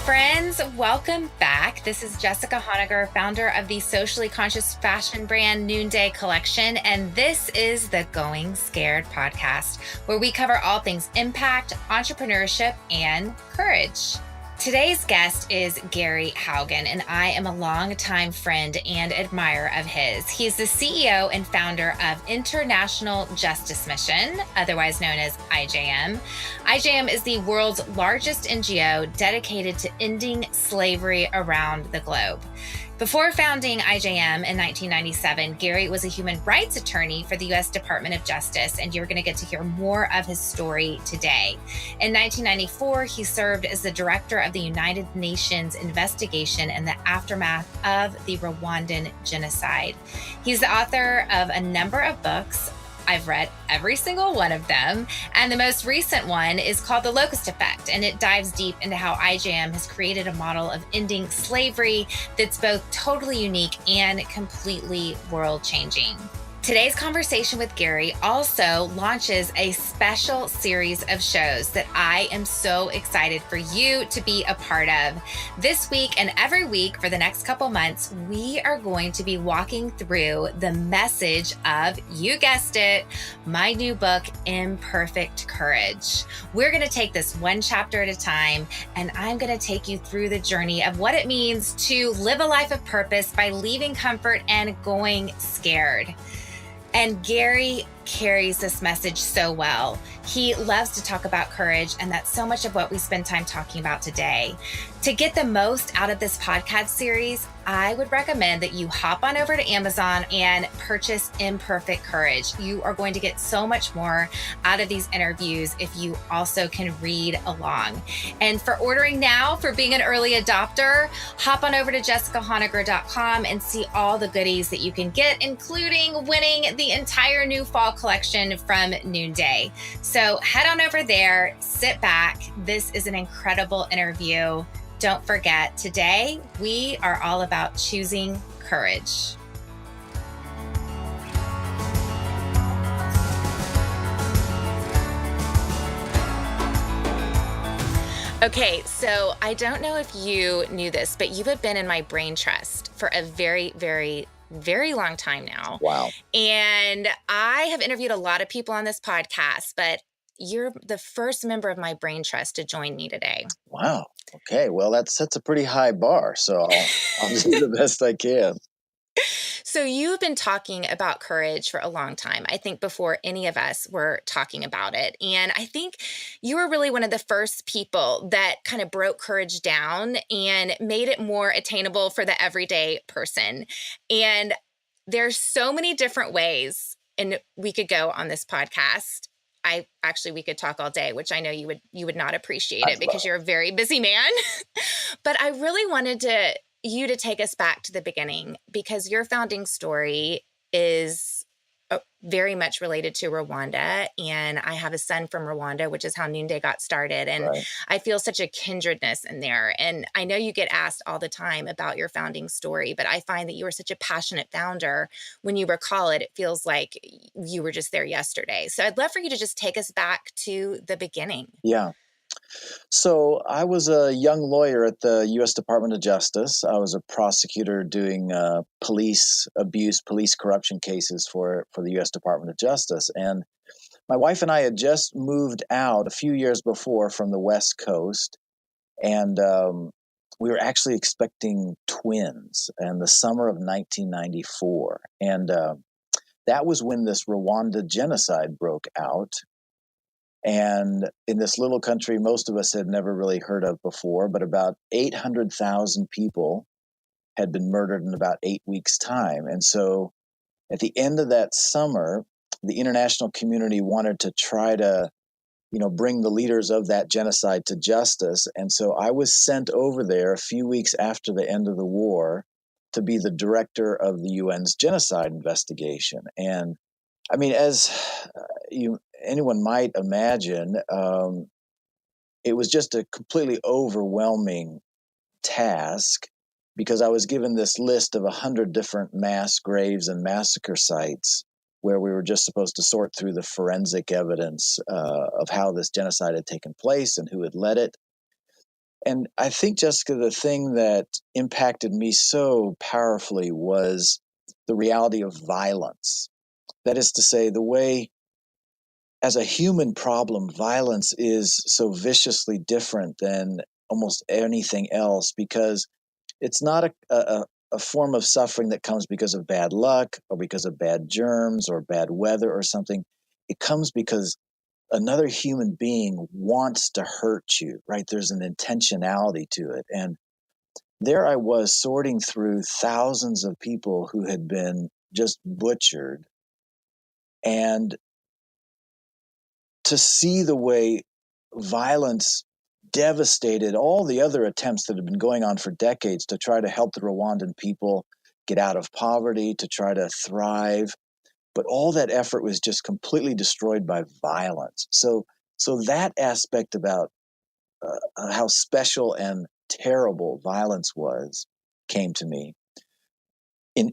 friends, welcome back. This is Jessica Honegger, founder of the socially conscious fashion brand Noonday Collection, and this is the Going Scared podcast, where we cover all things impact, entrepreneurship, and courage. Today's guest is Gary Haugen, and I am a longtime friend and admirer of his. He's the CEO and founder of International Justice Mission, otherwise known as IJM. IJM is the world's largest NGO dedicated to ending slavery around the globe. Before founding IJM in 1997, Gary was a human rights attorney for the U.S. Department of Justice, and you're going to get to hear more of his story today. In 1994, he served as the director of the United Nations investigation in the aftermath of the Rwandan genocide. He's the author of a number of books. I've read every single one of them. And the most recent one is called The Locust Effect. And it dives deep into how IJM has created a model of ending slavery that's both totally unique and completely world-changing. Today's conversation with Gary also launches a special series of shows that I am so excited for you to be a part of. This week and every week for the next couple months, we are going to be walking through the message of, you guessed it, my new book, Imperfect Courage. We're going to take this one chapter at a time, and I'm going to take you through the journey of what it means to live a life of purpose by leaving comfort and going scared. And Gary carries this message so well. He loves to talk about courage, and that's so much of what we spend time talking about today. To get the most out of this podcast series, I would recommend that you hop on over to Amazon and purchase Imperfect Courage. You are going to get so much more out of these interviews if you also can read along. And for ordering now, for being an early adopter, hop on over to jessicahonegger.com and see all the goodies that you can get, including winning the entire new fall collection from Noonday. So head on over there, sit back. This is an incredible interview. Don't forget, today we are all about choosing courage. Okay, so I don't know if you knew this, but you have been in my brain trust for a very long time now. Wow. And I have interviewed a lot of people on this podcast, but you're the first member of my brain trust to join me today. Wow. Okay. Well, that sets a pretty high bar, so I'll do the best I can. So you've been talking about courage for a long time, I think before any of us were talking about it. And I think you were really one of the first people that kind of broke courage down and made it more attainable for the everyday person. And there's so many different ways, and we could go on this podcast. We could talk all day, which I know you would not appreciate it because you're a very busy man. But I really wanted you to take us back to the beginning, because your founding story is very much related to Rwanda. And I have a son from Rwanda, which is how Noonday got started. And Right. I feel such a kindredness in there. And I know you get asked all the time about your founding story, but I find that you were such a passionate founder. When you recall it, it feels like you were just there yesterday. So I'd love for you to just take us back to the beginning. Yeah. So I was a young lawyer at the U.S. Department of Justice. I was a prosecutor doing police abuse, police corruption cases for the U.S. Department of Justice. And my wife and I had just moved out a few years before from the West Coast. And we were actually expecting twins in the summer of 1994. And that was when this Rwanda genocide broke out. And in this little country, most of us had never really heard of before, but about 800,000 people had been murdered in about 8 weeks' time. And so at the end of that summer, the international community wanted to try to, bring the leaders of that genocide to justice. And so I was sent over there a few weeks after the end of the war to be the director of the UN's genocide investigation. And I mean, as anyone might imagine, it was just a completely overwhelming task, because I was given this list of 100 different mass graves and massacre sites where we were just supposed to sort through the forensic evidence of how this genocide had taken place and who had led it. And I think, Jessica, the thing that impacted me so powerfully was the reality of violence. That is to say, the way, as a human problem, violence is so viciously different than almost anything else, because it's not a form of suffering that comes because of bad luck or because of bad germs or bad weather or something. It comes because another human being wants to hurt you, right? There's an intentionality to it. And there I was sorting through thousands of people who had been just butchered, and to see the way violence devastated all the other attempts that had been going on for decades to try to help the Rwandan people get out of poverty, to try to thrive. But all that effort was just completely destroyed by violence. So that aspect about how special and terrible violence was came to me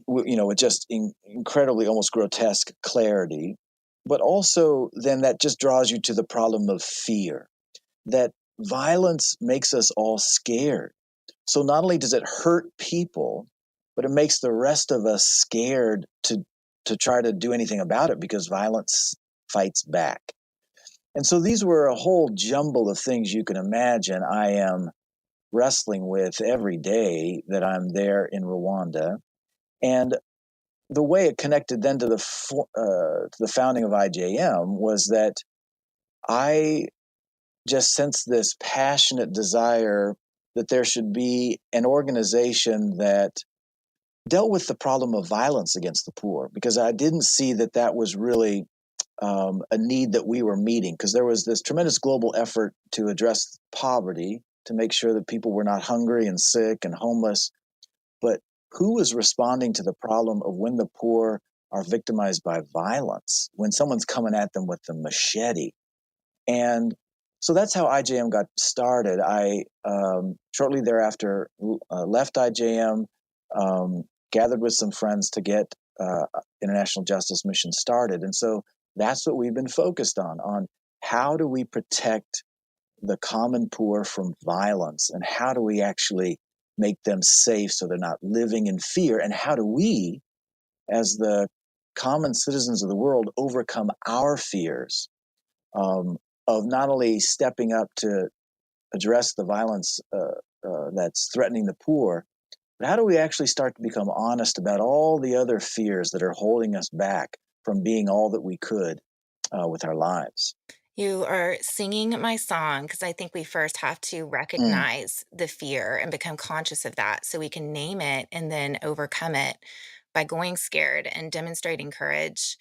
with just incredibly, almost grotesque clarity. But also, then that just draws you to the problem of fear. That violence makes us all scared. So not only does it hurt people, but it makes the rest of us scared to try to do anything about it, because violence fights back. And so these were a whole jumble of things you can imagine I am wrestling with every day that I'm there in Rwanda. And the way it connected then to the founding of IJM was that I just sensed this passionate desire that there should be an organization that dealt with the problem of violence against the poor, because I didn't see that that was really a need that we were meeting, because there was this tremendous global effort to address poverty, to make sure that people were not hungry and sick and homeless. But who was responding to the problem of when the poor are victimized by violence, when someone's coming at them with the machete? And so that's how IJM got started. I shortly thereafter left IJM, gathered with some friends to get International Justice Mission started. And so that's what we've been focused on how do we protect the common poor from violence, and how do we actually make them safe so they're not living in fear, and how do we, as the common citizens of the world, overcome our fears of not only stepping up to address the violence that's threatening the poor, but how do we actually start to become honest about all the other fears that are holding us back from being all that we could with our lives? You are singing my song because I think we first have to Mm, recognize the fear and become conscious of that so we can name it and then overcome it by going scared and demonstrating courage.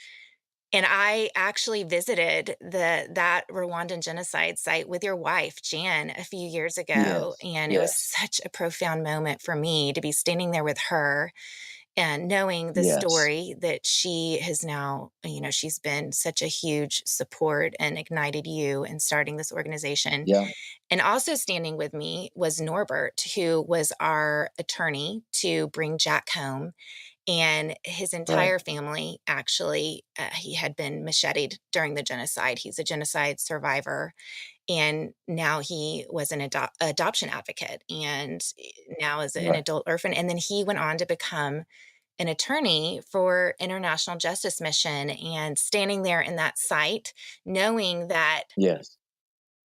And I actually visited that Rwandan genocide site with your wife, Jan, a few years ago, yes, and it was yes, such a profound moment for me to be standing there with her and knowing the yes, story that she has now, she's been such a huge support and ignited you in starting this organization. yeah, And also standing with me was Norbert, who was our attorney to bring Jack home. And his right, entire family actually, he had been macheted during the genocide. He's a genocide survivor. And now he was an adoption advocate and now is an right, adult orphan. And then he went on to become an attorney for International Justice Mission, and standing there in that site, knowing that yes,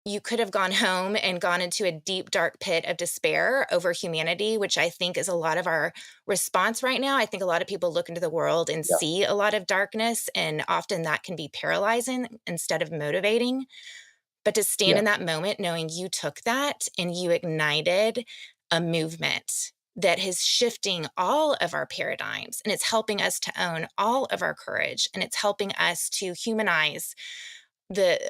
you could have gone home and gone into a deep, dark pit of despair over humanity, which I think is a lot of our response right now. I think a lot of people look into the world and yeah, see a lot of darkness, and often that can be paralyzing instead of motivating. But to stand yeah, in that moment knowing you took that and you ignited a movement that is shifting all of our paradigms, and it's helping us to own all of our courage, and it's helping us to humanize the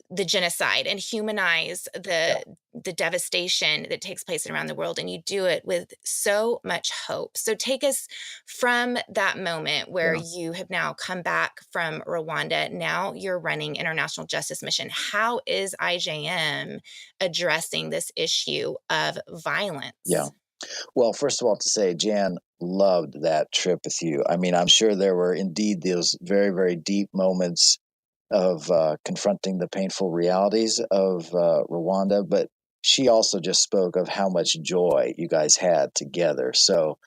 the genocide and humanize yeah, the devastation that takes place around the world, and you do it with so much hope. So take us from that moment where yeah. you have now come back from Rwanda. Now you're running International Justice Mission. How is IJM addressing this issue of Yeah. violence? Well, first of all, to say Jan loved that trip with you. I mean, I'm sure there were indeed those very, very deep moments of confronting the painful realities of Rwanda. But she also just spoke of how much joy you guys had together. So,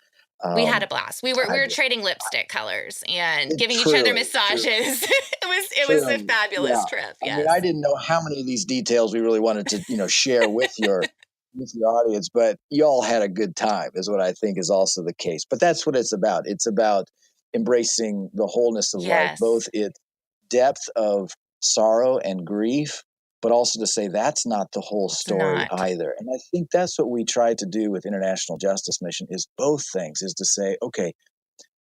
We had a um, blast. We were I, trading lipstick colors and it, giving each other truly, massages. It was a truly, fabulous yeah. trip. I mean, I Yes. didn't know how many of these details we really wanted to, share with your audience, but y'all had a good time, is what I think is also the case. But that's what it's about. It's about embracing the wholeness of life, both Yes. its depth of sorrow and grief, but also to say that's not the whole It's story not. either. And I think that's what we try to do with International Justice Mission, is both things, is to say, okay,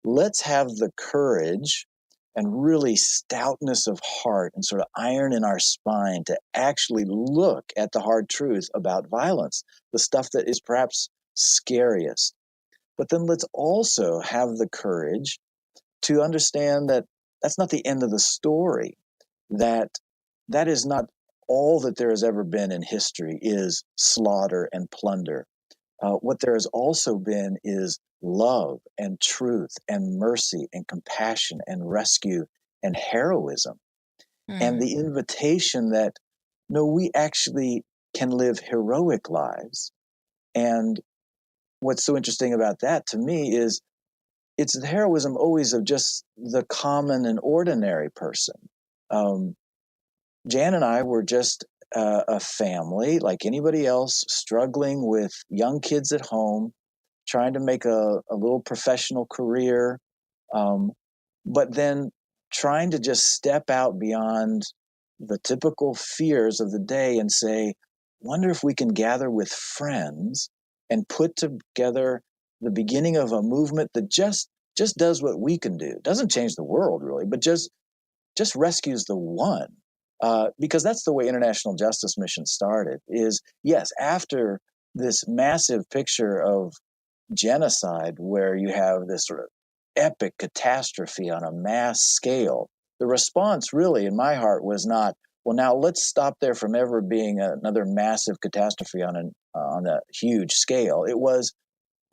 let's have the courage and really stoutness of heart and sort of iron in our spine to actually look at the hard truth about violence, the stuff that is perhaps scariest. But then let's also have the courage to understand that that's not the end of the story, that that is not all that there has ever been in history is slaughter and plunder. What there has also been is love and truth and mercy and compassion and rescue and heroism, and Mm. the invitation that no, we actually can live heroic lives. And what's so interesting about that to me is it's the heroism always of just the common and ordinary person. Um, Jan and I were just a family like anybody else, struggling with young kids at home, trying to make a little professional career, um, but then trying to just step out beyond the typical fears of the day and say, wonder if we can gather with friends and put together the beginning of a movement that just does what we can do. Doesn't change the world really, but just rescues the one. Because that's the way International Justice Mission started. Is yes, after this massive picture of genocide, where you have this sort of epic catastrophe on a mass scale, the response really, in my heart, was not, well, now let's stop there from ever being another massive catastrophe on a huge scale. It was,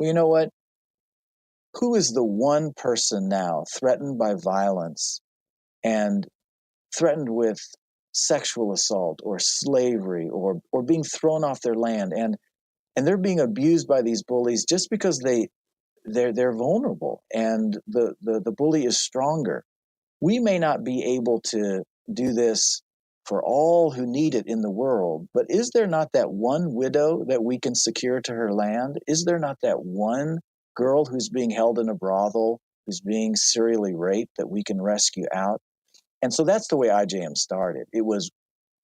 well, you know what? Who is the one person now threatened by violence and threatened with sexual assault or slavery or being thrown off their land, and they're being abused by these bullies just because they're vulnerable, and the bully is stronger. We may not be able to do this for all who need it in the world, but is there not that one widow that we can secure to her land? Is there not that one girl who's being held in a brothel, who's being serially raped, that we can rescue out? And so that's the way IJM started. It was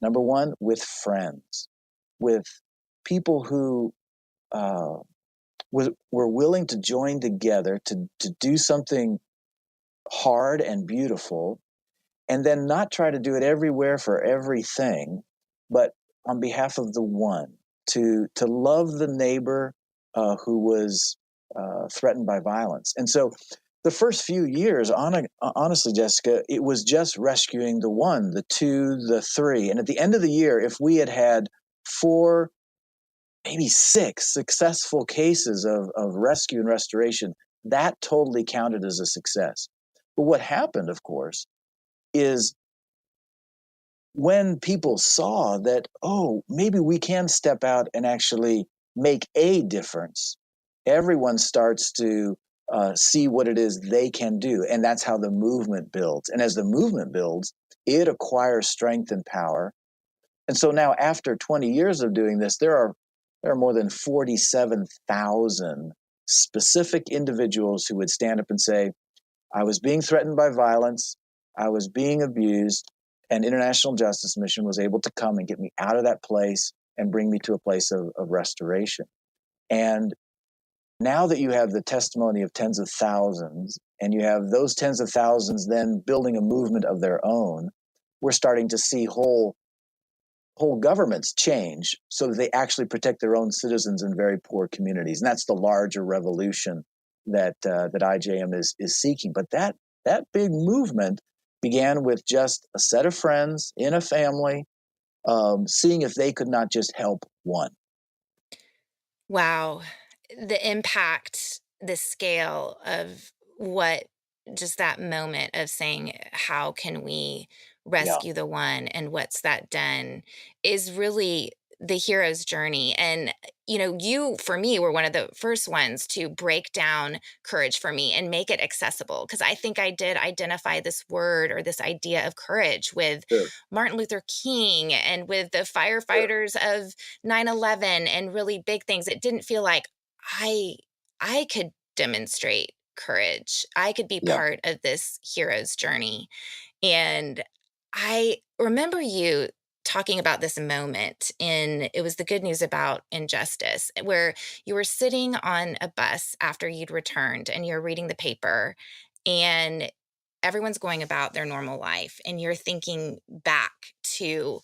number one, with friends, with people who uh, were willing to join together to do something hard and beautiful, and then not try to do it everywhere for everything, but on behalf of the one, to love the neighbor who was threatened by violence. And so the first few years, honestly, Jessica, it was just rescuing the one, the two, the three. And at the end of the year, if we had had four, maybe six successful cases of rescue and restoration, that totally counted as a success. But what happened, of course, is when people saw that, oh, maybe we can step out and actually make a difference, everyone starts to see what it is they can do. And that's how the movement builds. And as the movement builds, it acquires strength and power. And so now, after 20 years of doing this, there are more than 47,000 specific individuals who would stand up and say, I was being threatened by violence, I was being abused, and International Justice Mission was able to come and get me out of that place and bring me to a place of restoration. And now that you have the testimony of tens of thousands, and you have those tens of thousands then building a movement of their own, we're starting to see whole governments change so that they actually protect their own citizens in very poor communities. And that's the larger revolution that IJM is seeking. But that big movement began with just a set of friends in a family, seeing if they could not just help one. Wow. The impact, the scale of what just that moment of saying, how can we Yeah, rescue the one and what's that done is really the hero's journey. And, you, for me, were one of the first ones to break down courage for me and make it accessible. Because I think I did identify this word or this idea of courage with Sure. Martin Luther King and with the Sure. firefighters of 9/11 and really big things. It didn't feel like I I could demonstrate courage. I could be Yeah. part of this hero's journey. And I remember you talking about this moment in it was the good news about injustice, where you were sitting on a bus after you'd returned and you're reading the paper and everyone's going about their normal life and you're thinking back to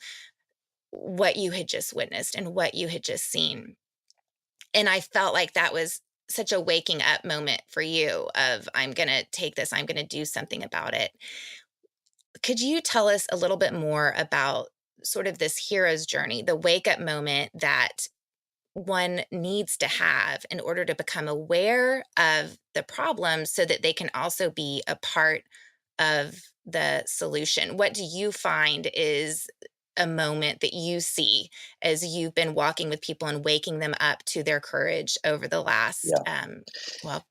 what you had just witnessed and what you had just seen. And I felt like that was such a waking up moment for you of I'm going to take this, I'm going to do something about it. Could you tell us a little bit more about sort of this hero's journey, the wake up moment that one needs to have in order to become aware of the problem so that they can also be a part of the solution? What do you find is a moment that you see as you've been walking with people and waking them up to their courage over the last, Yeah.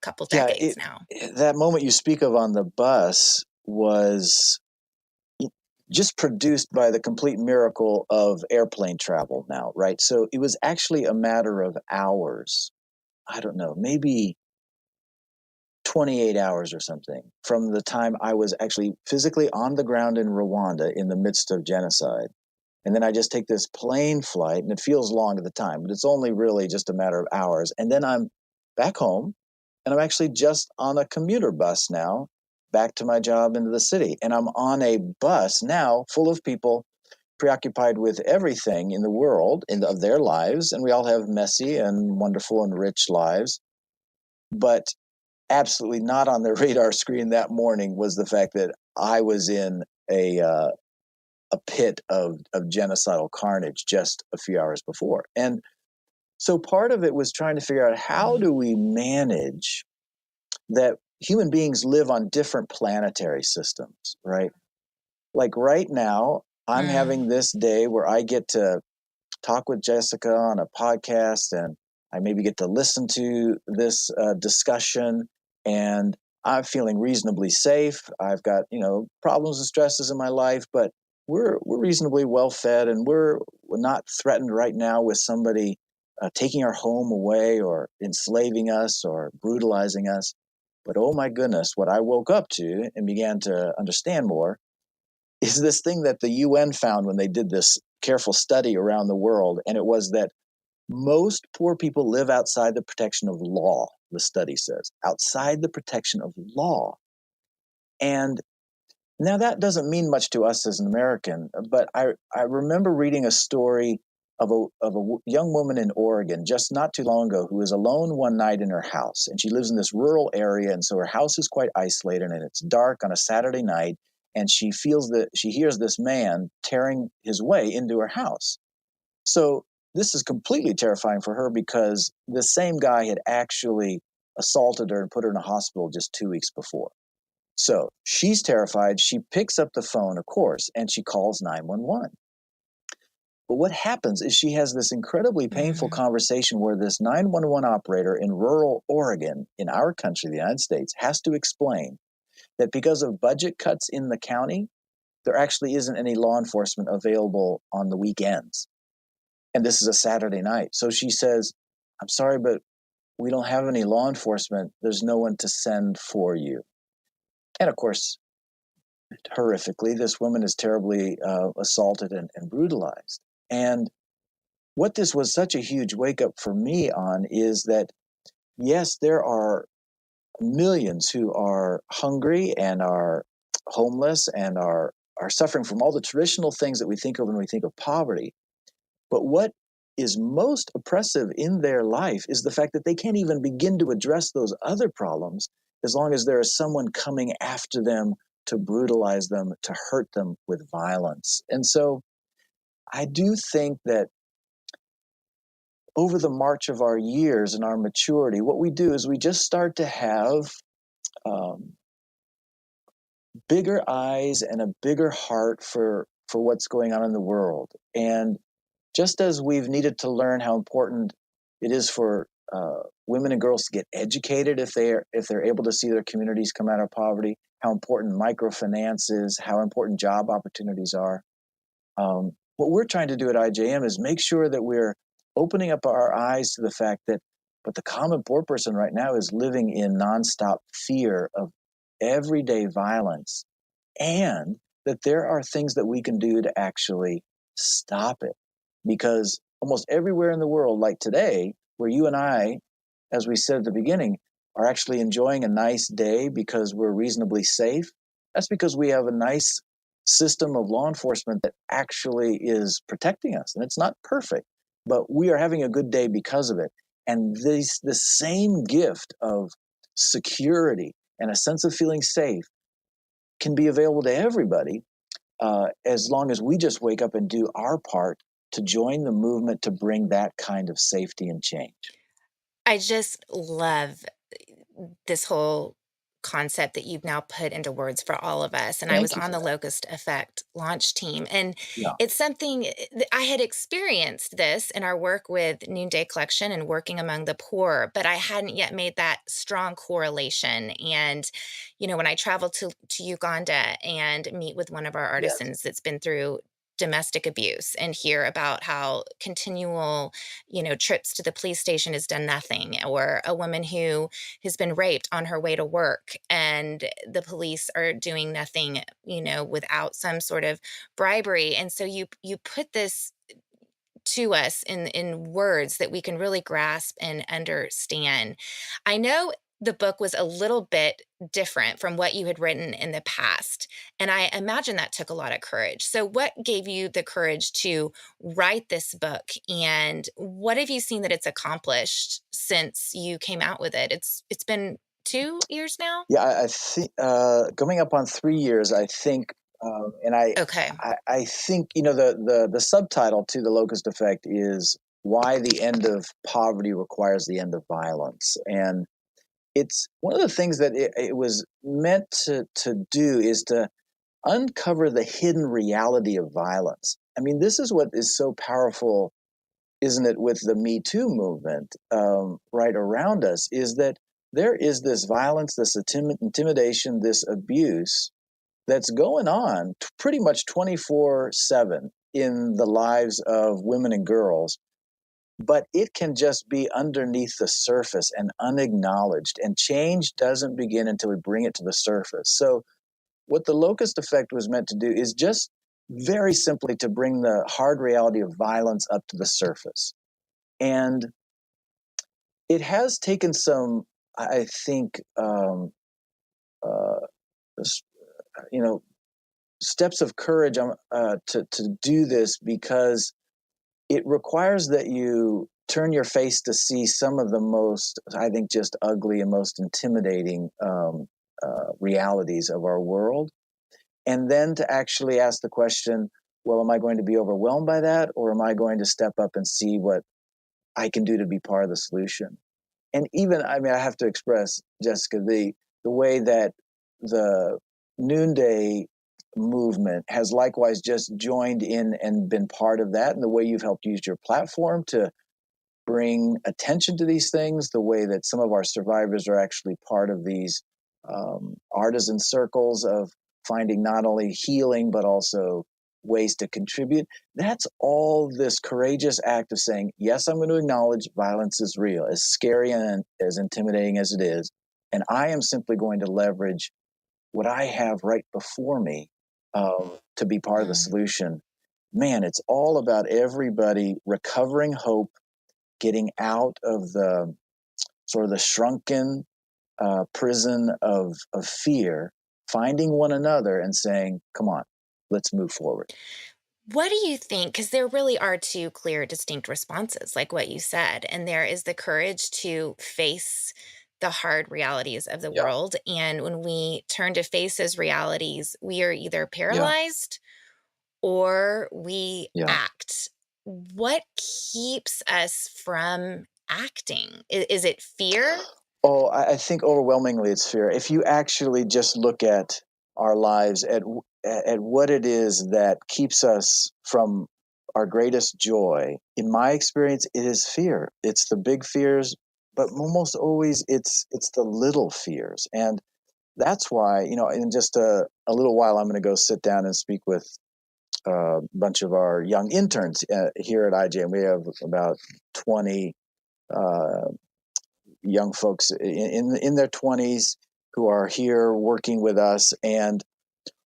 couple Yeah. decades now? That moment you speak of on the bus was just produced by the complete miracle of airplane travel now, right? So it was actually a matter of hours. I don't know, maybe 28 hours or something from the time I was actually physically on the ground in Rwanda in the midst of genocide. And then I just take this plane flight, and it feels long at the time, but it's only really just a matter of hours. And then I'm back home, and I'm actually just on a commuter bus now, back to my job into the city. And I'm on a bus now full of people preoccupied with everything in the world of their lives. And we all have messy and wonderful and rich lives. But absolutely not on the radar screen that morning was the fact that I was in a pit of genocidal carnage just a few hours before. And so part of it was trying to figure out how do we manage that human beings live on different planetary systems, right? Like right now, I'm Mm, having this day where I get to talk with Jessica on a podcast, and I maybe get to listen to this discussion, and I'm feeling reasonably safe. I've got problems and stresses in my life, but we're reasonably well fed, and we're not threatened right now with somebody taking our home away or enslaving us or brutalizing us. But oh my goodness, what I woke up to and began to understand more is this thing that the UN found when they did this careful study around the world. And it was that most poor people live outside the protection of law, the study says, outside the protection of law. And now that doesn't mean much to us as an American, but I remember reading a story of a young woman in Oregon just not too long ago who was alone one night in her house. And she lives in this rural area. And so her house is quite isolated and it's dark on a Saturday night. And she hears this man tearing his way into her house. So this is completely terrifying for her because the same guy had actually assaulted her and put her in a hospital just 2 weeks before. So she's terrified. She picks up the phone, of course, and she calls 911. But what happens is she has this incredibly painful mhm, conversation where this 911 operator in rural Oregon, in our country, the United States, has to explain that because of budget cuts in the county, there actually isn't any law enforcement available on the weekends. And this is a Saturday night. So she says, I'm sorry, but we don't have any law enforcement. There's no one to send for you. And of course, horrifically, this woman is terribly assaulted and brutalized. And what this was such a huge wake up for me on is that, yes, there are millions who are hungry and are homeless and are suffering from all the traditional things that we think of when we think of poverty. But what is most oppressive in their life is the fact that they can't even begin to address those other problems as long as there is someone coming after them to brutalize them, to hurt them with violence. And so I do think that over the march of our years and our maturity, what we do is we just start to have um, bigger eyes and a bigger heart for what's going on in the world. And just as we've needed to learn how important it is for women and girls to get educated if they're able to see their communities come out of poverty, how important microfinance is, how important job opportunities are. What we're trying to do at IJM is make sure that we're opening up our eyes to the fact that, but the common poor person right now is living in nonstop fear of everyday violence, and that there are things that we can do to actually stop it. Because almost everywhere in the world, like today, where you and I, as we said at the beginning, are actually enjoying a nice day because we're reasonably safe, that's because we have a nice system of law enforcement that actually is protecting us. And it's not perfect, but we are having a good day because of it. And the same gift of security and a sense of feeling safe can be available to everybody, as long as we just wake up and do our part to join the movement to bring that kind of safety and change. I just love this whole concept that you've now put into words for all of us. And I was Thank you on for the that. Locust Effect launch team. And Yeah. it's something I had experienced this in our work with Noonday Collection and working among the poor, but I hadn't yet made that strong correlation. And, when I travel to Uganda and meet with one of our Yes. artisans that's been through domestic abuse and hear about how continual trips to the police station has done nothing, or a woman who has been raped on her way to work and the police are doing nothing, without some sort of bribery. And so you put this to us in words that we can really grasp and understand. I know the book was a little bit different from what you had written in the past, and I imagine that took a lot of courage. So what gave you the courage to write this book, and what have you seen that it's accomplished since you came out with it? It's been 2 years now? Yeah, I think coming up on 3 years, I think, and Okay. I think the subtitle to the Locust Effect is why the end of poverty requires the end of violence, and it's one of the things that it was meant to do is to uncover the hidden reality of violence. I mean, this is what is so powerful, isn't it, with the Me Too movement, right around us, is that there is this violence, this intimidation, this abuse that's going on pretty much 24/7 in the lives of women and girls, but it can just be underneath the surface and unacknowledged. And change doesn't begin until we bring it to the surface. So what the locust effect was meant to do is just very simply to bring the hard reality of violence up to the surface. And it has taken some, I think, uh, you know, steps of courage to do this, because it requires that you turn your face to see some of the most, I think, just ugly and most intimidating realities of our world. And then to actually ask the question, well, am I going to be overwhelmed by that? Or am I going to step up and see what I can do to be part of the solution? And even, I mean, I have to express, Jessica, the way that the noonday movement has likewise just joined in and been part of that, and the way you've helped use your platform to bring attention to these things, the way that some of our survivors are actually part of these artisan circles of finding not only healing but also ways to contribute. That's all this courageous act of saying, yes, I'm going to acknowledge violence is real, as scary and as intimidating as it is. And I am simply going to leverage what I have right before me to be part of the Mm. solution. Man, it's all about everybody recovering hope, getting out of the sort of the shrunken prison of fear, finding one another and saying, come on, let's move forward. What do you think? Because there really are two clear, distinct responses, like what you said. And there is the courage to face the hard realities of the Yeah, world. And when we turn to face those realities, we are either yeah, paralyzed or we yeah. act. What keeps us from acting? Is it fear? Oh, I think overwhelmingly it's fear. If you actually just look at our lives, at what it is that keeps us from our greatest joy, in my experience, it is fear. It's the big fears, but almost always it's the little fears. And that's why, in just a little while, I'm going to go sit down and speak with a bunch of our young interns here at IJM. We have about 20 uh, young folks in their 20s who are here working with us. And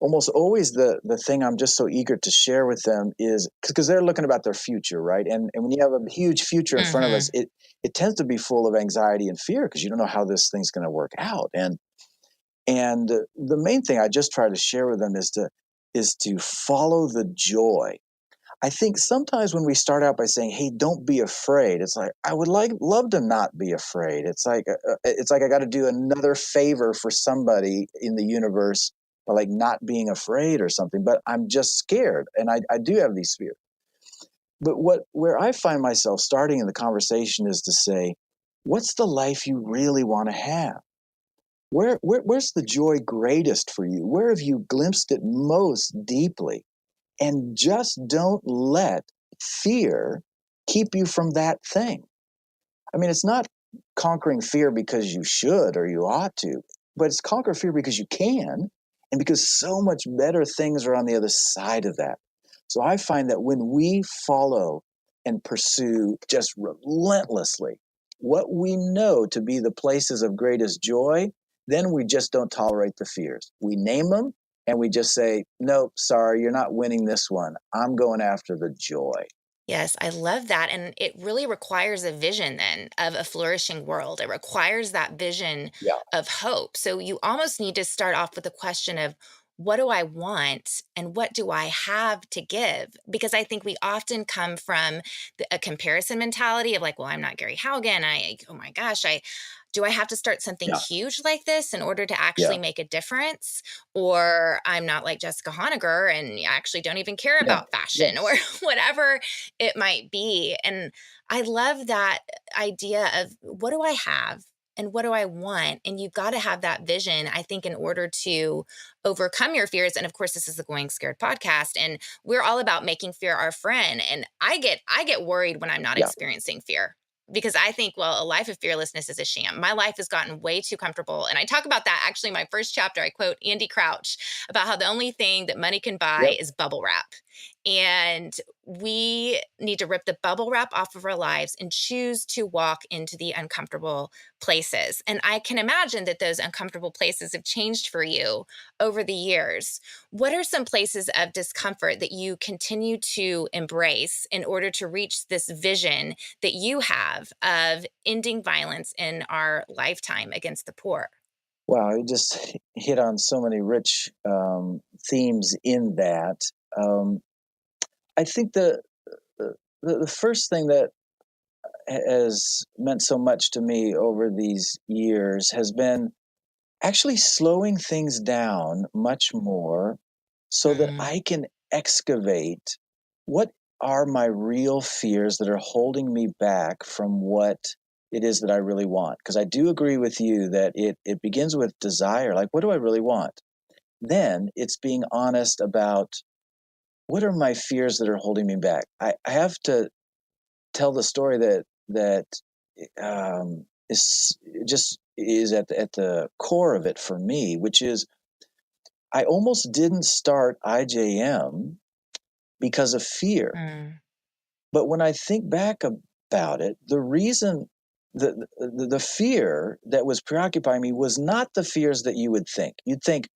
almost always the thing I'm just so eager to share with them is because they're looking about their future, right? And when you have a huge future in front of us, it tends to be full of anxiety and fear because you don't know how this thing's going to work out. And the main thing I just try to share with them is to follow the joy. I think sometimes when we start out by saying, "Hey, don't be afraid," it's like I would love to not be afraid. It's like I got to do another favor for somebody in the universe by like not being afraid or something. But I'm just scared, and I do have these fears. But where I find myself starting in the conversation is to say, "What's the life you really want to have? Where's the joy greatest for you? Where have you glimpsed it most deeply?" And just don't let fear keep you from that thing. I mean, it's not conquering fear because you should or you ought to, but it's conquer fear because you can and because so much better things are on the other side of that. So I find that when we follow and pursue just relentlessly what we know to be the places of greatest joy, then we just don't tolerate the fears. We name them and we just say, "Nope, sorry, you're not winning this one. I'm going after the joy." Yes, I love that. And it really requires a vision then of a flourishing world. It requires that vision Yeah, of hope. So you almost need to start off with a question of, what do I want and what do I have to give? Because I think we often come from a comparison mentality of like, well, I'm not Gary Haugen. Oh my gosh, do I have to start something yeah, huge like this in order to actually yeah, make a difference? Or I'm not like Jessica Honegger and I actually don't even care yeah, about yeah. fashion or whatever it might be. And I love that idea of, what do I have and what do I want? And you've got to have that vision, I think, in order to overcome your fears. And of course, this is the Going Scared podcast, and we're all about making fear our friend. And I get worried when I'm not Yeah. experiencing fear, because I think, well, a life of fearlessness is a sham. My life has gotten way too comfortable. And I talk about that actually in my first chapter. I quote Andy Crouch about how the only thing that money can buy Yep. is bubble wrap. And we need to rip the bubble wrap off of our lives and choose to walk into the uncomfortable places. And I can imagine that those uncomfortable places have changed for you over the years. What are some places of discomfort that you continue to embrace in order to reach this vision that you have of ending violence in our lifetime against the poor? Wow, you just hit on so many rich themes in that. Um, I think the first thing that has meant so much to me over these years has been actually slowing things down much more so that Mm, I can excavate what are my real fears that are holding me back from what it is that I really want. Because I do agree with you that it begins with desire. Like, what do I really want? Then it's being honest about what are my fears that are holding me back. I have to tell the story that is just is at the core of it for me, which is I almost didn't start IJM because of fear. mm, But when I think back about it, the reason the fear that was preoccupying me was not the fears that you would think. You'd think,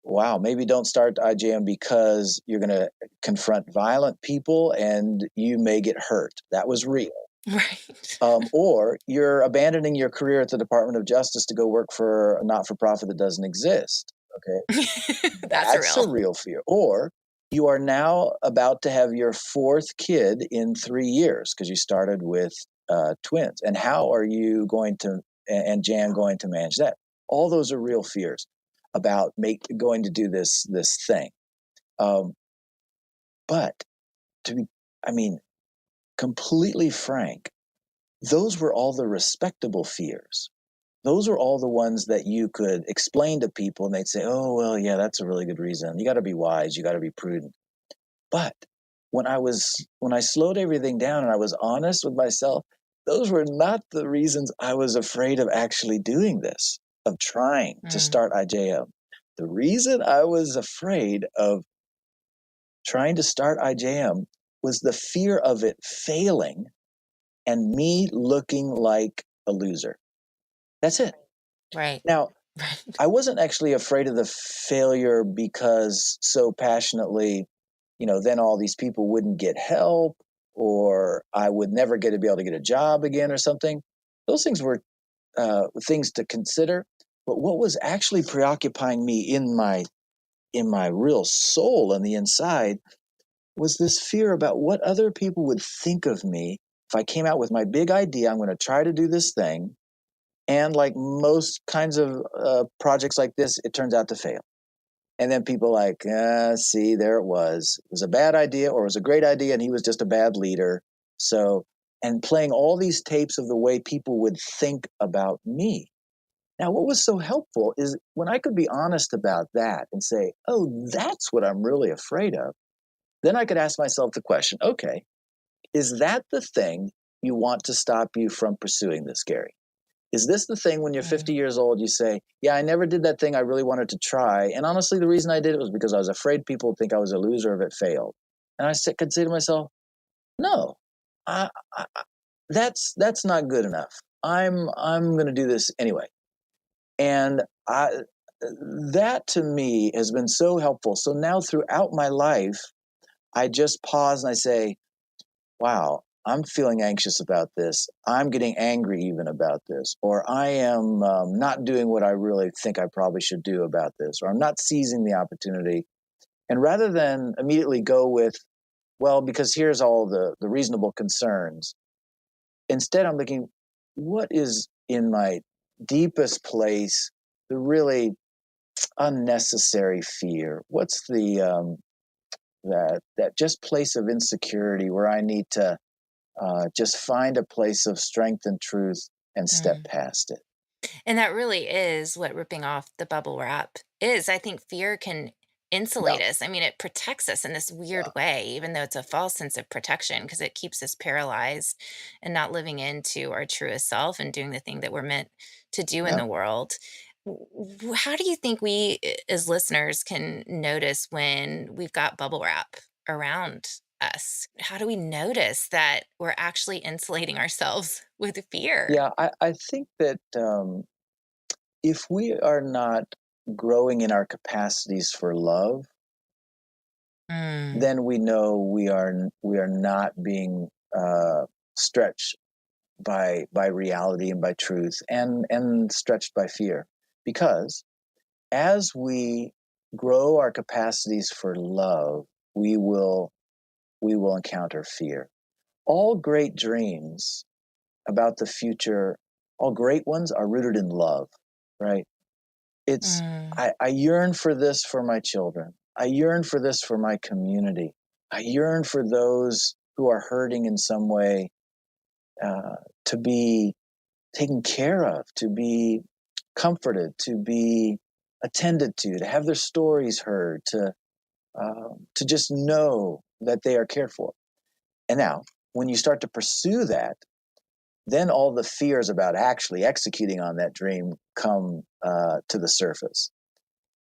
wow, maybe don't start IJM because you're going to confront violent people and you may get hurt. That was real. right. Or you're abandoning your career at the Department of Justice to go work for a not for profit that doesn't exist. Okay. That's That's a real. real fear. Or you are now about to have your fourth kid in 3 years because you started with twins. And how are you going to, and Jan going to manage that? All those are real fears about going to do this thing. Um, but to be, I mean, completely frank, those were all the respectable fears. Those are all the ones that you could explain to people and they'd say, "Oh, well, yeah, that's a really good reason. You got to be wise. You got to be prudent." But when I slowed everything down and I was honest with myself, those were not the reasons I was afraid of actually doing this, of trying to Mm, start IJM. The reason I was afraid of trying to start IJM was the fear of it failing and me looking like a loser. That's it. right. Now, Right. I wasn't actually afraid of the failure because so passionately, then all these people wouldn't get help or I would never get to be able to get a job again or something. Those things were things to consider. But what was actually preoccupying me in my real soul on the inside was this fear about what other people would think of me if I came out with my big idea. I'm going to try to do this thing. And like most kinds of projects like this, it turns out to fail. And then people like, see, there it was. It was a bad idea or it was a great idea and he was just a bad leader. So, and playing all these tapes of the way people would think about me. Now, what was so helpful is when I could be honest about that and say, oh, that's what I'm really afraid of, then I could ask myself the question, okay, is that the thing you want to stop you from pursuing this, Gary? Is this the thing when you're Mm, 50 years old, you say, yeah, I never did that thing I really wanted to try. And honestly, the reason I did it was because I was afraid people would think I was a loser if it failed. And could say to myself, no, I, that's not good enough. I'm going to do this anyway. And that to me has been so helpful. So now throughout my life, I just pause and I say, wow, I'm feeling anxious about this. I'm getting angry even about this. Or I am not doing what I really think I probably should do about this. Or I'm not seizing the opportunity. And rather than immediately go with, well, because here's all the reasonable concerns, instead I'm looking, what is in my deepest place, the really unnecessary fear? What's that just place of insecurity where I need to just find a place of strength and truth and step mm. past it. And that really is what ripping off the bubble wrap is. I think fear can Yeah, insulate us. I mean, it protects us in this yeah, weird way, even though it's a false sense of protection, because it keeps us paralyzed and not living into our truest self and doing the thing that we're meant to do in yeah, the world. How do you think we, as listeners, can notice when we've got bubble wrap around us? How do we notice that we're actually insulating ourselves with fear? yeah. I think that if we are not growing in our capacities for love, Mm, then we know we are not being stretched by reality and by truth and stretched by fear, because as we grow our capacities for love, we will we will encounter fear. All great dreams about the future, all great ones are rooted in love, right? It's mm. I yearn for this for my children. I yearn for this for my community. I yearn for those who are hurting in some way uh, to be taken care of, to be comforted, to be attended to have their stories heard, to just know that they are cared for. And now, when you start to pursue that, then all the fears about actually executing on that dream come to the surface.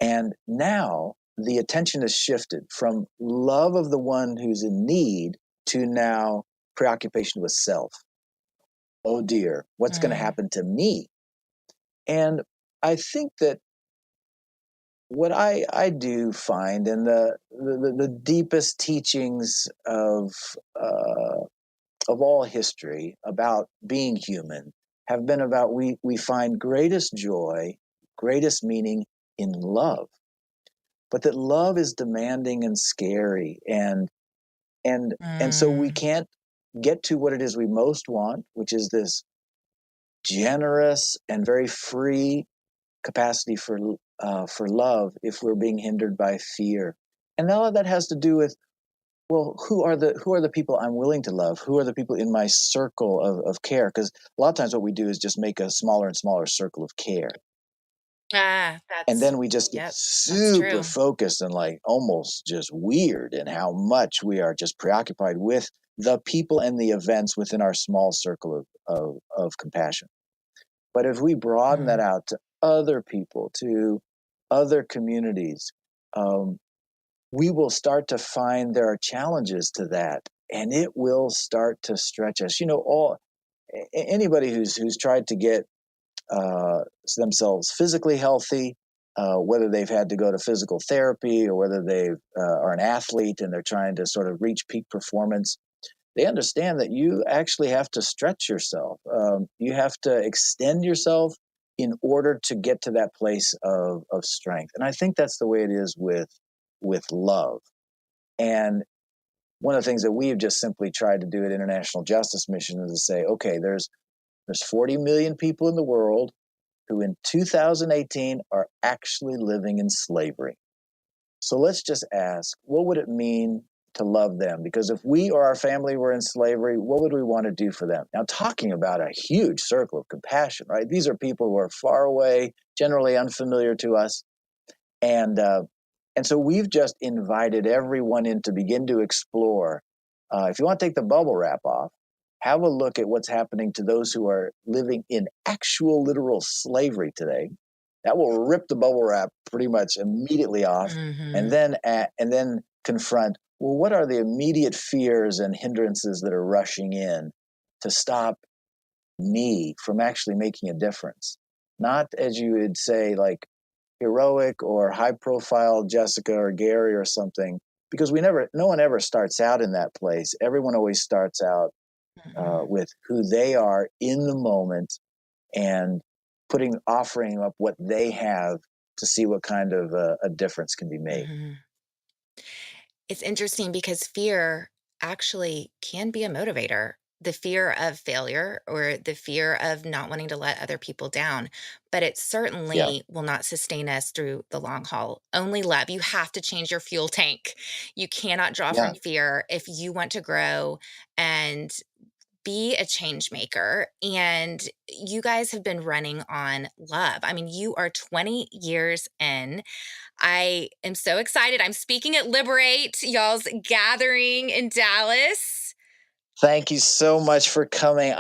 And now the attention is shifted from love of the one who's in need to now preoccupation with self. Oh dear, what's going to Mm, happen to me? And I think that what I do find in the deepest teachings of all history about being human have been about we find greatest joy, greatest meaning in love, but that love is demanding and scary, and so we mm, can't get to what it is we most want, which is this generous and very free capacity for love, if we're being hindered by fear. And all of that has to do with, well, who are the people I'm willing to love? Who are the people in my circle of care? Because a lot of times what we do is just make a smaller and smaller circle of care. And then we just get Yep, that's super true. focused and like almost just weird in how much we are just preoccupied with the people and the events within our small circle of compassion. But if we broaden that Mm, out to other people, to other communities, um, we will start to find there are challenges to that, and it will start to stretch us. All anybody who's tried to get themselves physically healthy, whether they've had to go to physical therapy or whether they are an athlete and they're trying to sort of reach peak performance, they understand that you actually have to stretch yourself. You have to extend yourself in order to get to that place of strength. And I think that's the way it is with love. And one of the things that we have just simply tried to do at International Justice Mission is to say, okay, there's 40 million people in the world who in 2018 are actually living in slavery. So let's just ask, what would it mean to love them? Because if we or our family were in slavery, what would we want to do for them? Now, talking about a huge circle of compassion, right? These are people who are far away, generally unfamiliar to us. And and so we've just invited everyone in to begin to explore. If you want to take the bubble wrap off, have a look at what's happening to those who are living in actual literal slavery today. That will rip the bubble wrap pretty much immediately off, and mhm, then confront. Well, what are the immediate fears and hindrances that are rushing in to stop me from actually making a difference? Not as you would say, like heroic or high profile Jessica or Gary or something, because no one ever starts out in that place. Everyone always starts out mhm, with who they are in the moment and offering up what they have to see what kind of a difference can be made. mhm. It's interesting because fear actually can be a motivator. The fear of failure or the fear of not wanting to let other people down, but it Yeah, certainly will not sustain us through the long haul. Only love. You have to change your fuel tank. You cannot draw yeah, from fear if you want to grow and be a change maker. And you guys have been running on love. I mean, you are 20 years in. I am so excited. I'm speaking at Liberate, y'all's gathering in Dallas. thank you so much for coming.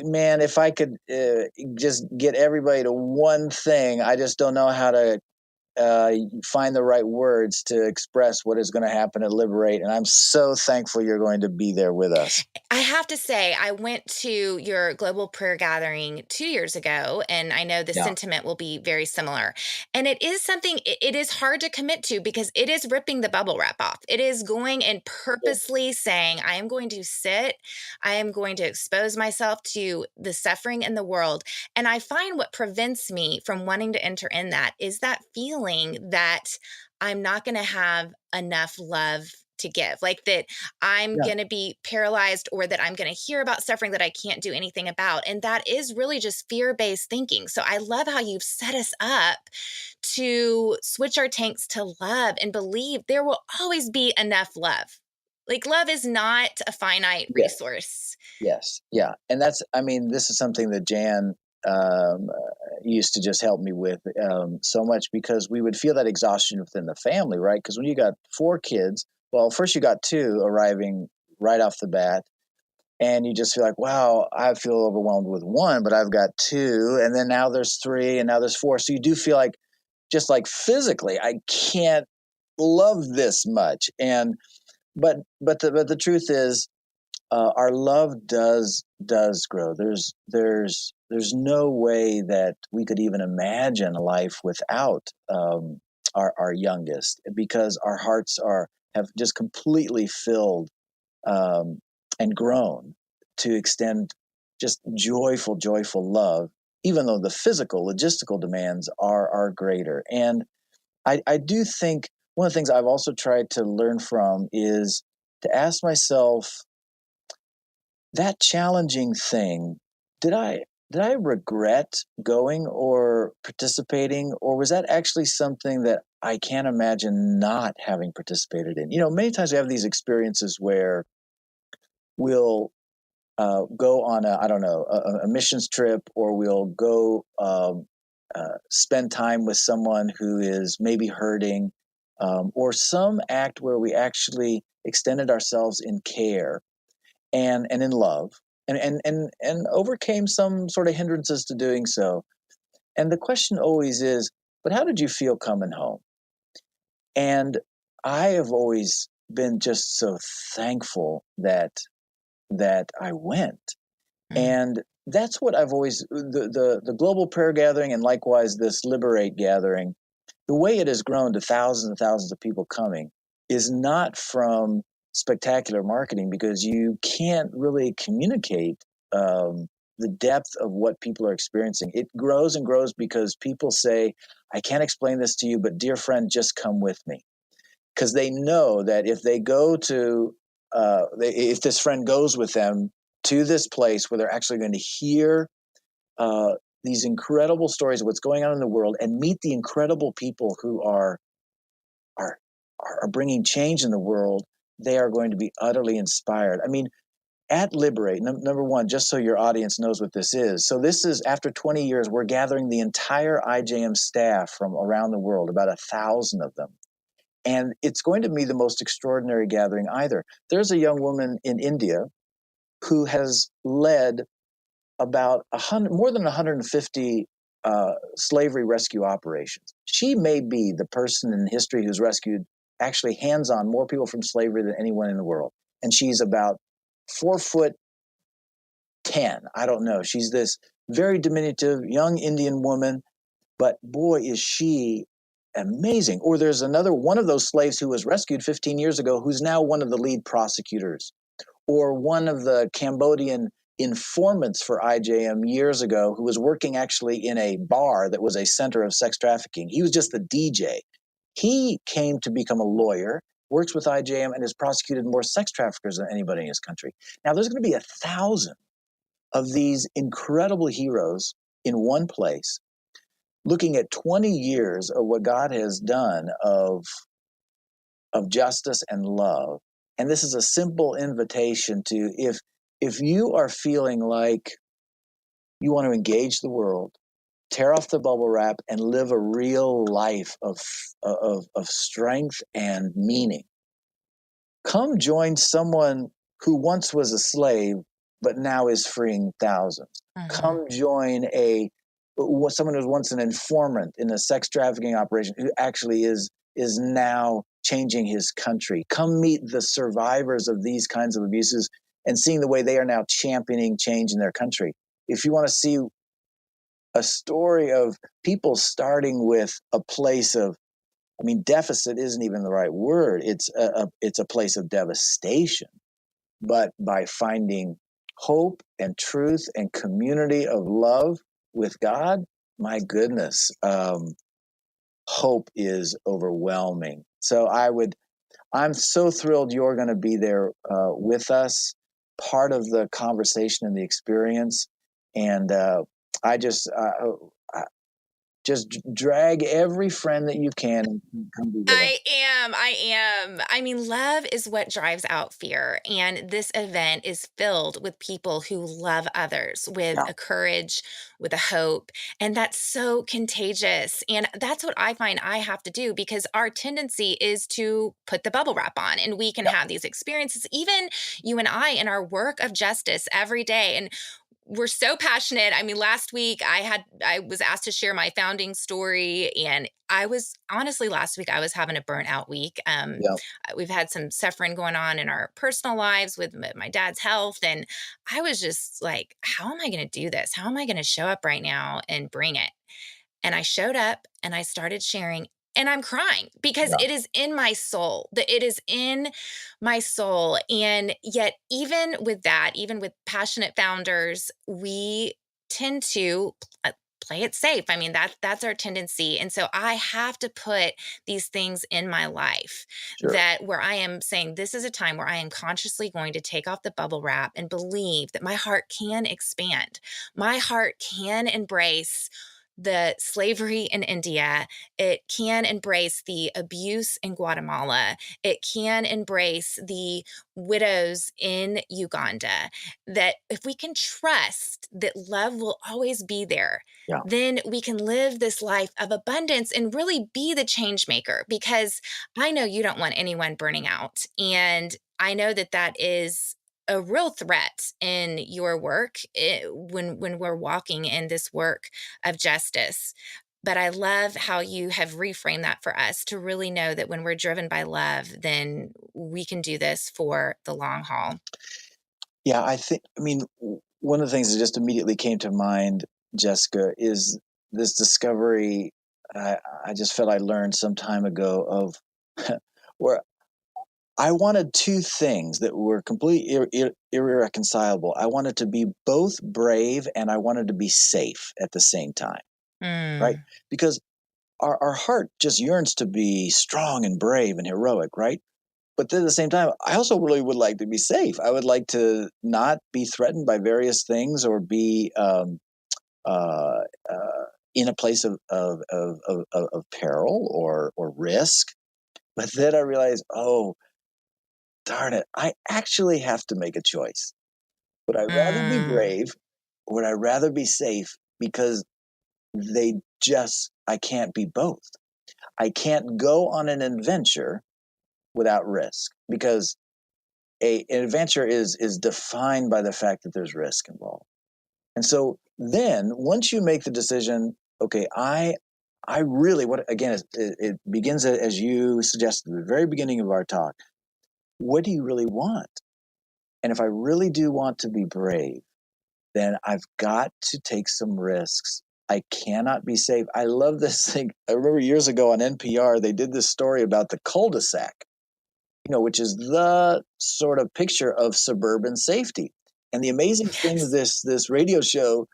Man, if I could just get everybody to one thing, I just don't know how to uh, find the right words to express what is going to happen at Liberate. And I'm so thankful you're going to be there with us. I have to say, I went to your global prayer gathering 2 years ago, and I know the Yeah, sentiment will be very similar. And it is something, it is hard to commit to because it is ripping the bubble wrap off. It is going and purposely saying, I am going to sit, I am going to expose myself to the suffering in the world. And I find what prevents me from wanting to enter in that is that feeling that I'm not going to have enough love to give, like that I'm yeah, going to be paralyzed or that I'm going to hear about suffering that I can't do anything about. And that is really just fear based thinking. So I love how you've set us up to switch our tanks to love and believe there will always be enough love. Like, love is not a finite yeah, resource. yes, yeah. And I mean, this is something that Jan um, used to just help me with so much because we would feel that exhaustion within the family, right? Because when you got four kids, well, first you got two arriving right off the bat, and you just feel like, wow, I feel overwhelmed with one, but I've got two, and then now there's three, and now there's four. So you do feel like, just like physically, I can't love this much. And but the truth is, our love does grow. There's no way that we could even imagine a life without our youngest, because our hearts are have just completely filled um, and grown to extend just joyful love, even though the physical logistical demands are greater. And I do think one of the things I've also tried to learn from is to ask myself, that challenging thing, did I regret going or participating, or was that actually something that I can't imagine not having participated in? Many times we have these experiences where we'll go on a, I don't know, a missions trip, or we'll go spend time with someone who is maybe hurting, or some act where we actually extended ourselves in care and in love, and overcame some sort of hindrances to doing so. And the question always is, but how did you feel coming home? And I have always been just so thankful that I went. Mm, And that's what I've always the global prayer gathering, and likewise this Liberate gathering, the way it has grown to thousands and thousands of people coming is not from spectacular marketing, because you can't really communicate the depth of what people are experiencing. It grows and grows because people say, I can't explain this to you, but dear friend, just come with me. Because they know that if they go to, if this friend goes with them to this place where they're actually going to hear uh, these incredible stories of what's going on in the world and meet the incredible people who are are bringing change in the world, they are going to be utterly inspired. I mean, at Liberate, number one, just so your audience knows what this is. So this is, after 20 years, we're gathering the entire IJM staff from around the world, about 1,000 of them. And it's going to be the most extraordinary gathering either. There's a young woman in India who has led about 100, more than 150 slavery rescue operations. She may be the person in history who's rescued, actually hands-on, more people from slavery than anyone in the world. And she's about 4'10". I don't know. She's this very diminutive young Indian woman, but boy, is she amazing. Or there's another one of those slaves who was rescued 15 years ago, who's now one of the lead prosecutors, or one of the Cambodian informants for IJM years ago, who was working actually in a bar that was a center of sex trafficking. He was just the DJ. He came to become a lawyer, works with IJM, and has prosecuted more sex traffickers than anybody in his country. Now, there's going to be 1,000 of these incredible heroes in one place, looking at 20 years of what God has done of justice and love. And this is a simple invitation to, if you are feeling like you want to engage the world, tear off the bubble wrap and live a real life of strength and meaning, come join someone who once was a slave but now is freeing thousands. mhm. Come join someone who was once an informant in a sex trafficking operation, who actually is now changing his country. Come meet the survivors of these kinds of abuses and seeing the way they are now championing change in their country. If you want to see a story of people starting with a place of, I mean, deficit isn't even the right word. It's a place of devastation. But by finding hope and truth and community of love with God, my goodness, hope is overwhelming. So I'm so thrilled you're going to be there with us, part of the conversation and the experience. And I just drag every friend that you can and come be with us. I mean, love is what drives out fear. And this event is filled with people who love others with Yeah, a courage, with a hope. And that's so contagious. And that's what I find I have to do, because our tendency is to put the bubble wrap on and we can yeah, have these experiences, even you and I, in our work of justice every day. And we're so passionate. I mean, last week I was asked to share my founding story, and I was honestly, last week I was having a burnout week. yeah, We've had some suffering going on in our personal lives with my dad's health, and I was just like, how am I going to do this? How am I going to show up right now and bring it? And I showed up and I started sharing, and I'm crying because yeah, it is in my soul. That it is in my soul. And yet, even with that, even with passionate founders, we tend to play it safe. I mean, that's our tendency. And so I have to put these things in my life, sure. that where I am saying this is a time where I am consciously going to take off the bubble wrap and believe that my heart can expand. My heart can embrace the slavery in India. It can embrace the abuse in Guatemala. It can embrace the widows in Uganda. That if we can trust that love will always be there, Yeah. then we can live this life of abundance and really be the change maker. Because I know you don't want anyone burning out. And I know that that is a real threat in your work, when we're walking in this work of justice. But I love how you have reframed that for us to really know that when we're driven by love, then we can do this for the long haul. Yeah, I mean, one of the things that just immediately came to mind, Jessica, is this discovery I just felt I learned some time ago of where I wanted two things that were completely irreconcilable. I wanted to be both brave and I wanted to be safe at the same time, right? Mm, Because our heart just yearns to be strong and brave and heroic, right? But then at the same time, I also really would like to be safe. I would like to not be threatened by various things or be uh, in a place of peril or risk. But then I realized, oh, darn it, I actually have to make a choice. Would I rather be mm, brave or would I rather be safe? Because I can't be both. I can't go on an adventure without risk because an adventure is defined by the fact that there's risk involved. And so then once you make the decision, okay, I really what again it begins as you suggested at the very beginning of our talk. What do you really want? And if I really do want to be brave, then I've got to take some risks. I cannot be safe. I love this thing. I remember years ago on NPR, they did this story about the cul-de-sac, which is the sort of picture of suburban safety. And the amazing thing yes. this radio show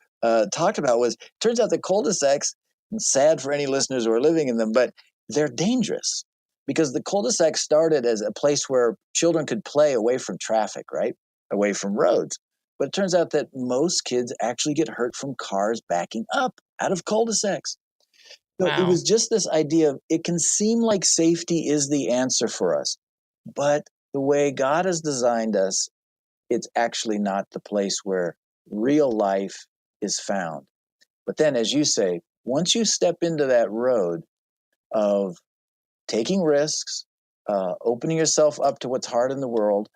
talked about was, turns out that cul-de-sacs, and sad for any listeners who are living in them, but they're dangerous because the cul-de-sac started as a place where children could play away from traffic, right? Away from roads. But it turns out that most kids actually get hurt from cars backing up out of cul-de-sacs. So it Wow. was just this idea of it can seem like safety is the answer for us. But the way God has designed us, it's actually not the place where real life is found. But then, as you say, once you step into that road of taking risks, opening yourself up to what's hard in the world,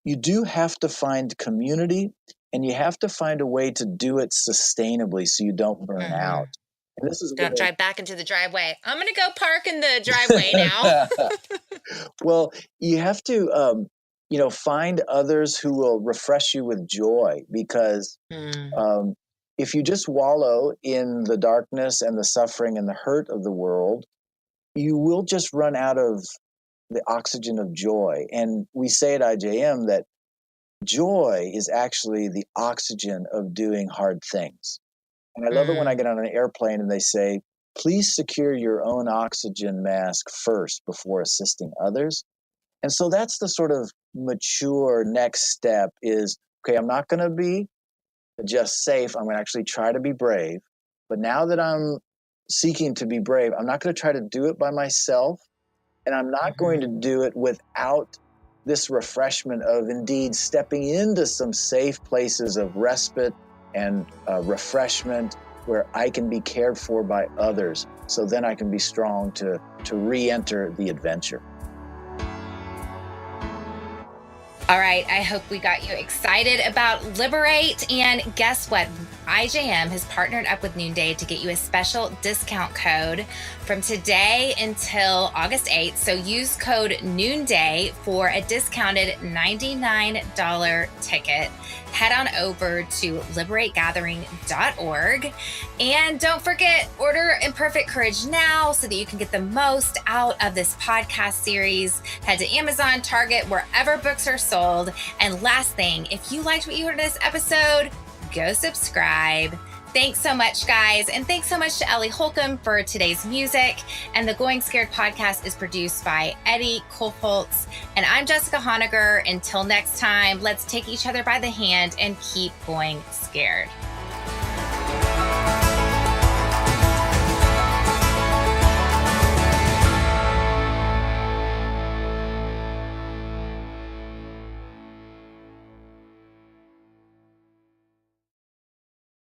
you do have to find community and you have to find a way to do it sustainably so you don't burn Hmm. out. And this is Don't where drive back into the driveway. I'm going to go park in the driveway now. well, you have to, find others who will refresh you with joy because Mm, um, if you just wallow in the darkness and the suffering and the hurt of the world, you will just run out of the oxygen of joy. And we say at IJM that joy is actually the oxygen of doing hard things. And I love it when I mm, get on an airplane and they say, please secure your own oxygen mask first before assisting others. And so that's the sort of mature next step is, okay, I'm not going to be just safe. I'm going to actually try to be brave. But now that I'm seeking to be brave, I'm not going to try to do it by myself. And I'm not going to mhm. do it without this refreshment of indeed stepping into some safe places of respite and refreshment where I can be cared for by others. So then I can be strong to re-enter the adventure. All right. I hope we got you excited about Liberate. And guess what? IJM has partnered up with Noonday to get you a special discount code from today until August 8th. So use code Noonday for a discounted $99 ticket. Head on over to liberategathering.org. And don't forget, order Imperfect Courage now so that you can get the most out of this podcast series. Head to Amazon, Target, wherever books are sold. And last thing, if you liked what you heard in this episode, go subscribe. Thanks so much, guys. And thanks so much to Ellie Holcomb for today's music. And the Going Scared podcast is produced by Eddie Kohlholtz. And I'm Jessica Honegger. Until next time, let's take each other by the hand and keep going scared.